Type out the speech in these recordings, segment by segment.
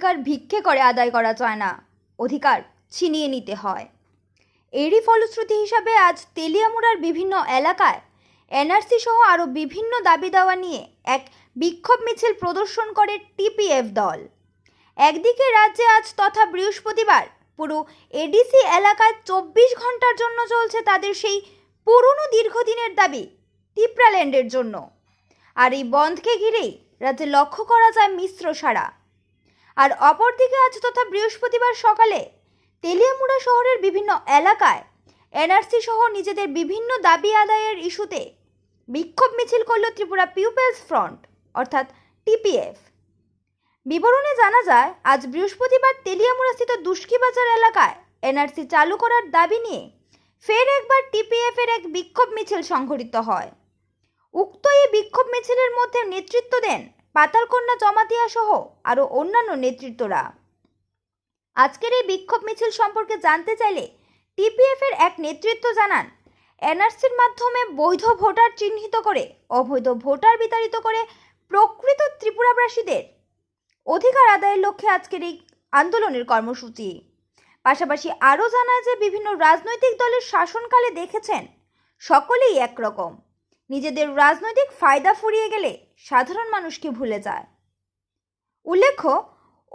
অধিকার ভিক্ষে করে আদায় করা যায় না, অধিকার ছিনিয়ে নিতে হয়। এরই ফলশ্রুতি হিসাবে আজ তেলিয়ামুড়ার বিভিন্ন এলাকায় এনআরসি সহ আরও বিভিন্ন দাবি দাওয়া নিয়ে এক বিক্ষোভ মিছিল প্রদর্শন করে টিপিএফ দল। একদিকে রাজ্যে আজ তথা বৃহস্পতিবার পুরো এডিসি এলাকায় 24 ঘন্টার জন্য চলছে তাদের সেই পুরনো দীর্ঘদিনের দাবি টিপ্রাল্যান্ডের জন্য। আর এই বন্ধকে ঘিরেই রাজ্যে লক্ষ্য করা যায় মিশ্র সাড়া। আর অপরদিকে আজ তথা বৃহস্পতিবার সকালে তেলিয়ামুড়া শহরের বিভিন্ন এলাকায় এনআরসি সহ নিজেদের বিভিন্ন দাবি আদায়ের ইস্যুতে বিক্ষোভ মিছিল করল ত্রিপুরা পিপলস ফ্রন্ট অর্থাৎ টিপিএফ। বিবরণে জানা যায় আজ বৃহস্পতিবার তেলিয়ামুড়াস্থিত দুষ্কিবাজার এলাকায় এনআরসি চালু করার দাবি নিয়ে ফের একবার টিপিএফ এর এক বিক্ষোভ মিছিল সংঘটিত হয়। উক্ত এই বিক্ষোভ মিছিলের মধ্যে নেতৃত্ব দেন পাতালকন্যা জমাতিয়া সহ আরও অন্যান্য নেতৃত্বরা। আজকের এই বিক্ষোভ মিছিল সম্পর্কে জানতে চাইলে টিপিএফ এর এক নেতৃত্ব জানান, এনআরসির মাধ্যমে বৈধ ভোটার চিহ্নিত করে অবৈধ ভোটার বিতাড়িত করে প্রকৃত ত্রিপুরাবাসীদের অধিকার আদায়ের লক্ষ্যে আজকের এই আন্দোলনের কর্মসূচি। পাশাপাশি আরও জানায় যে বিভিন্ন রাজনৈতিক দলের শাসনকালে দেখেছেন সকলেই একরকম, নিজেদের রাজনৈতিক ফায়দা ফুরিয়ে গেলে সাধারণ মানুষকে ভুলে যায়। উল্লেখ্য,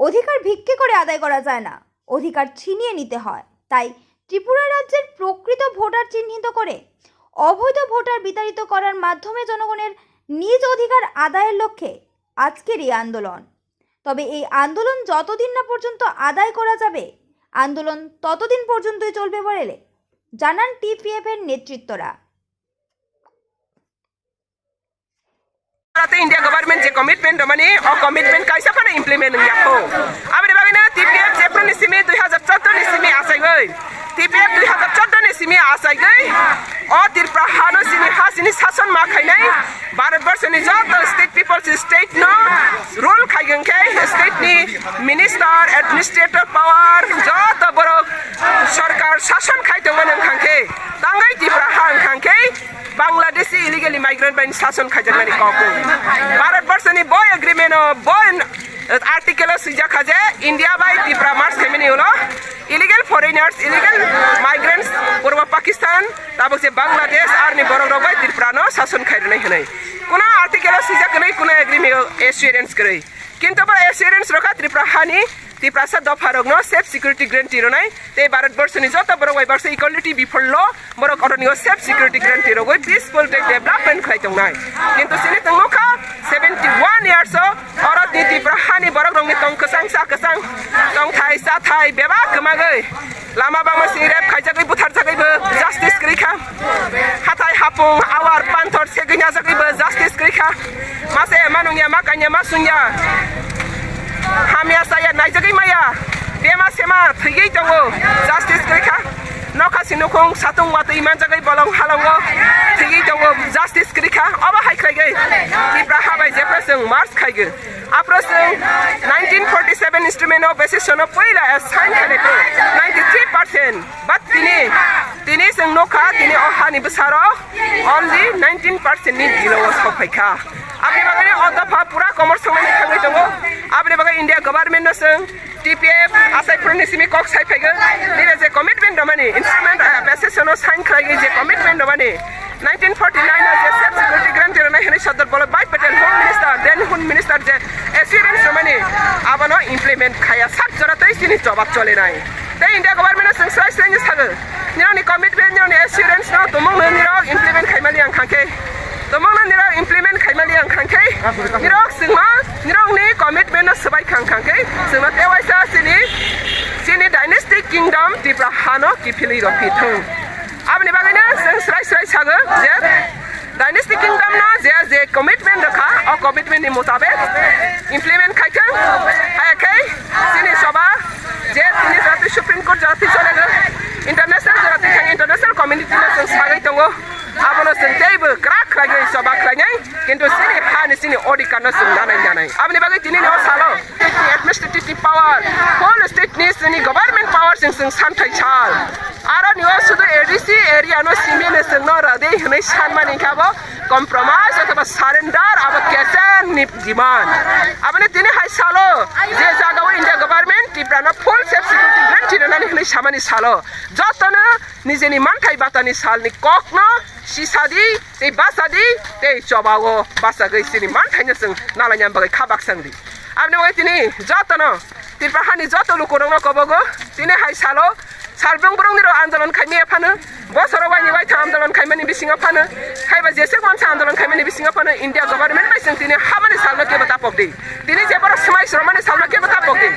অধিকার ভিক্ষে করে আদায় করা যায় না, অধিকার ছিনিয়ে নিতে হয়। তাই ত্রিপুরা রাজ্যের প্রকৃত ভোটার চিহ্নিত করে অবৈধ ভোটার বিতাড়িত করার মাধ্যমে জনগণের নিজ অধিকার আদায়ের লক্ষ্যে আজকের এই আন্দোলন। তবে এই আন্দোলন যতদিন না পর্যন্ত আদায় করা যাবে, আন্দোলন ততদিন পর্যন্তই চলবে বলে জানান টিপিএফ এর নেতৃত্বরা। India government je commitment domani o commitment kaisa kana implement ngyapo amre bagina TPF April ni simi 2014 ni simi asai goi TPF 2014 ni simi asai goi o tirpra hano simi hasini shason ma khainai Bharatbarsh ni joto state people's state no rule khaigen ke state ni minister administrator power joto boro sarkar shason khaitongman khangke tangai tirpra hang khangke Bangladeshi illegally migrant by শাসন খাইজানি কাউকে ভারতবর্ষনি বয় agreement বয় article সুজা খাজে India বাই ত্রিপুরা মার্চ ফেমিনি হলো ইলিগেল ফরেনার্স ইলিগেল মাইগ্রেন্টস পূর্ব পাকিস্তান তারপর যে বাংলাদেশ আর নি বড় বাই ত্রিপুরানো শাসন খাইরনাই হনাই কোন আর্টিকেল সুজা কনাই কোন এগ্রিমেন্ট এসুরেন্স করাই কিন্তু বা এসুরেন্স রকা ত্রিপুরা হানি ত্রিপুরা দফারগ্ন সেফ সিকিউরিটি গ্যারান্টি রনাই তে ভারতবর্ষনি যত বড় বাইবার্স ইকুয়ালিটি বিফোর ল বড় করনিও সেফ সিকিউরিটি গ্যারান্টি রগই পিসফুল ডেভেলপমেন্ট খাইতংনাই কিন্তু সিনি তংমুখা 71 ইয়ার্স অরত নি ত্রিপুরা হানি বড় রংনি তং কসাং সা কসাং তং থাই সা থাই বেবা কমাগৈ লামা বামা সিরেপ খাইজাগৈ বুথার জাগৈবো জাস্টিস করিখা হাতাই হাপুং আওয়ার পান্থর সেগিনা জাগৈবো জাস্টিস করিখা মাসে মানুংয়া মাকাnya masunya hamia saya naijagi maya bema sema thigei tongo justice krika noka sinukong satung watu iman jagai bolong halongo thigei tongo justice krika aba haikhaigai tibra habai jeprasung mars khaigu aprasung 1947 instrument of basis no poila assign khaleko 93% but tini sung noka tini ohani besaro only 19% ni dilo sophaika apni bagani odapha pura commerce samani khangai tongo apni bagai India government sung TPF asai pronisimi kok sai phaiga nire je commitment domani instrument basis no sign khalai je commitment domani 1949 as self security grant rona hene Sardar Vallabhbhai Patel home minister then home minister je assurance domani abano implement khaya sak joratoi sini jobab chole nai the India government sung sai sai sagal nironi commitment nironi assurance no tomong niro implement khaimali ang khangke tomong niro implement khaimali ang khangke nirok singma nirok ni commitment no sabai khangke singma tewaisa sini dynasty kingdom Tripura hano kipili rokithung abni bagina sing srai saga je dynasty kingdom na je commitment rakha o commitment ni mutabek implement khaikang hayakai sini soba je tini jati supreme court jati chole ga international jati khang international community na sing sagai tongo abono sing table crack lagai soba klangai kintu sini hani sini odi kana sing nanai abni bagai tini no salo administrative power whole state ni sini government power sing santhai chal aro niwa sudu ADC area no simine sing no rade hunai sanmani khabo compromise अथवा surrender अब कैसे demand अब ने तिनी हाई सालो जे जागाव इंडिया गवर्नमेंट तिप्राना full safe security grant तिरनानि हने सामानि सालो जतन निजेनि मानथाइ बातानि सालनि ककनो सिसादि ते बासादि ते चबावो बासा गैसिनि मानथाइनो जों नालायनाम बागै खाबाक सांदि अब ने तिनी जतन तिरपाहानि जत लुकुरंनो कबगो तिनी हाई सालो सालब्रं ब्रंनिरो आन्दोलन खाइमे फानो बसरो वाइनि वाइथा आन्दोलन खाइमेनि बिसिङा फानो खाइबा जेसे मानसा आन्दोलन खाइमेनि बिसिङा फानो इंडिया गवर्नमेंट बाइसं तिनी हामानि सालनो के बता पगदि तिनी जे बर समाय श्रमानि सालनो के बता पगदि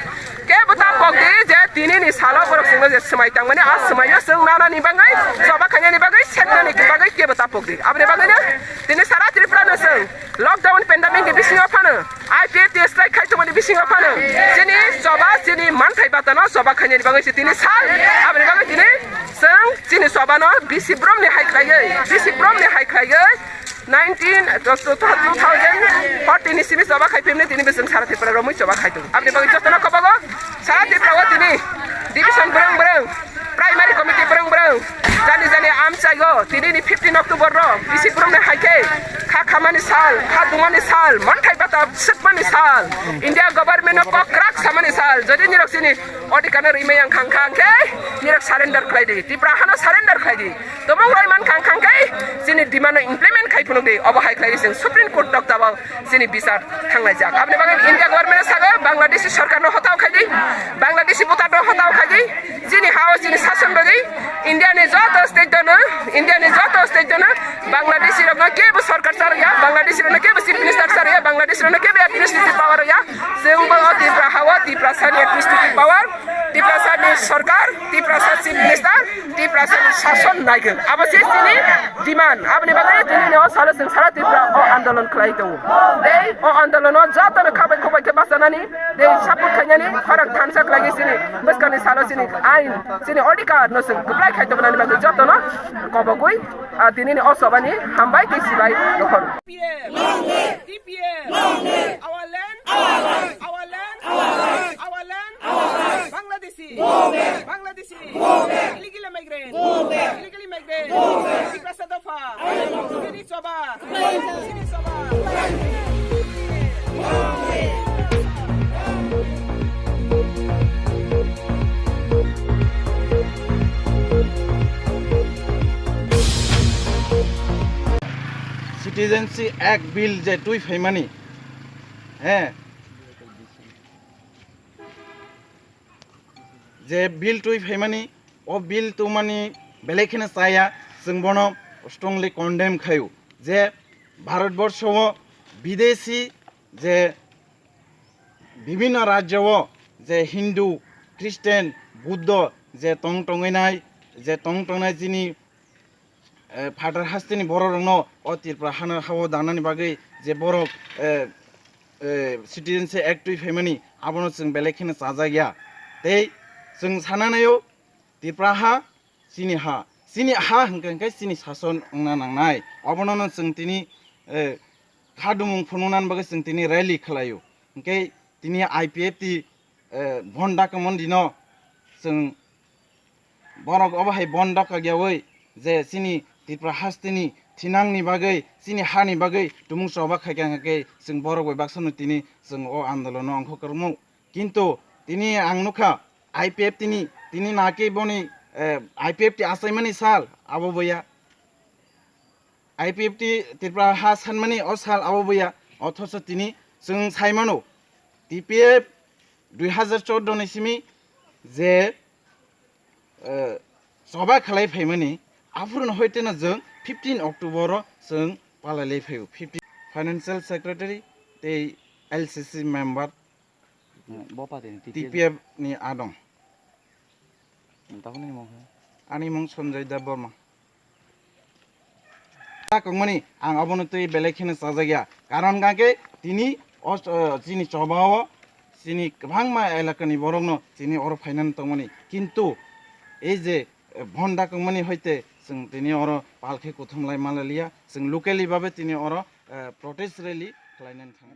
जे तिनी नि सालो बर संनो जे समाय तांमानि आ समायनो जों नानानि बाङै सबा खाइनानि बाङै सेटनानि बाङै के बता पगदि आबने बाङैनो तिनी सारा त्रिपुरानो जों लकडाउन पेन्डेमिक नि बिसिङा फानो आईपीएफ स्ट्राइक खाइथोमनि बिसिङा फानो जेनि सबा जेनि मानथाइ बातानो सबा खाइनानि बाङै तिनी साल आबने बाङै तिनी जों जेनि सबानो बिसि ब्रमनि हाइख्लायै 2014 नि सिमि सबा खाइफेमने तिनी बेसं सारा त्रिपुरा रमै सबा खाइदों आबने बाङै जतन कबागो सारा त्रिपुरा तिनी डिभिजन ब्रं प्राइमारी कमिटी ब्रं जानि आमचायो तिनी नि 15 अक्टोबर रो बिसि ब्रमनि हाइखे खामानि साल दुमानि साल मानथाइ बाता सिटमानि साल इंडिया गवर्नमेंट पक्राक सामानि साल जदि निरक्सिनि अधिकार रिमेयां खांखांखे निरक सारेन्डार खाइदि तिप्राहाना सारेन्डार खाइदि तमं रायमान खांखांखे जिनि डिमान्ड इमप्लिमेंट खाइफुनो दे अबहाय खाइदि जों सुप्रीम कोर्ट तक्ताबाव जिनि बिसार थांनाय जाक आबने बागै इंडिया गवर्नमेंट सागे बांग्लादेशी सरकारनो हताव खाइदि बांग्लादेशी बुतानो हताव खाइदि जिनि हाव जिनि शासन बगै इंडिया नि जत स्टेट दनो बांग्लादेशी रंग केबो सरकार सारया बांग्लादेशी रंग केबो चीफ मिनिस्टर सारया बांग्लादेशी रंग केबो एडमिनिस्ट्रेटिव पावर या जोंबो तिप्रा हावा तिप्रा सानि एडमिनिस्ट्रेटिव पावर तिप्रा सानि सरकार तिप्रा सा चीफ मिनिस्टर तिप्रा सानि शासन नायगोन अबसे तिनि डिमान्ड आबने बागै तिनि न साला जों सारा तिप्रा अ आन्दोलन खालाय दङ दे अ आन्दोलन जातन खाबाय खबाय के बासानानि दे सापोर्ट खायनानि फाराग थानसा लागि सिनि बसकानि साला सिनि आइन सिनि अधिकार न जों गप्लाय खायदोबनानि बागै जतन कबगै तिनि नि असबानि हामबाय केसिबाय नखर TPM our land Bangladeshi illegal migrant Tigrasa Dofa Sini Soba citizenship act bill जे टुई फैमानी हैं जे बिल टुई फैमानी ओ बिल तो मानी बेलेखिने साया जों बनो स्ट्रंगली कन्डेम खायु जे भारतवर्ष विदेशी जे विभिन्न राज्य जे हिंदू ख्रिस्टान बुद्ध जे टंगटंगैनाय जे टंगटंगनाय जिनि फादर हास्तिनि बर' रंनो अ तिरप्रा हानो हावो दानानि बागै जे बर' सिटीजेंसी एक्ट टुई फैमानी आबनो जों बेलेखिने साजाया ते जों सानानायो तिरप्रा हा सिनि हा हंखांखाय सिनि शासन अंना नांनाय अबनो जों तिनि खादुमुं फुनुनान बागै जों तिनि रैली खालायो हंखाय तिनि आईपीएफ ति भन्डा कमन दिनो जों बरक अबहाय बन्द कागियावै जे सिनि तिरप्रा हास्तिनि थिनांनि बागै सिनि हानि बागै दुमुं सबा खायखांखाय जों बर' गयबाक्सनो तिनि जों अ आन्दोलन अंख करमु किन्तु तिनि आंनुखा आईपीएफ तिनि नाके बनि आईपीएफ ति आसायमानि साल आबो बया आईपीएफ ति तिरप्रा हा सानमानि अ साल आबो बया अथच तिनि जों सायमानो टीपीएफ 2014 नि सिमि जे सबा खालाय फैमानि आफुरन होइतेना जों 15 अक्टोबर जों पालायले फैयो 15 फाइनेंशियल सेक्रेटारि ते एलसीसी मेंबर टीपीएफ नि आदं आनी मुं संजय देव बर्मा ताकमनि आं अबनतै बेलेखिने साजाया कारण गाके तिनि जिनि चबाव जिनि गोबांमा एलाकानि बरंनो जिनि अर फाइनान तमनि किन्तु ए जे भन्डा कमनि होइते जों तिनि अर पालखे कुथुमलाय मालालिया जों लोकेलि बाबे तिनि अर प्रोटेस्ट रैली खालायनानै थाङो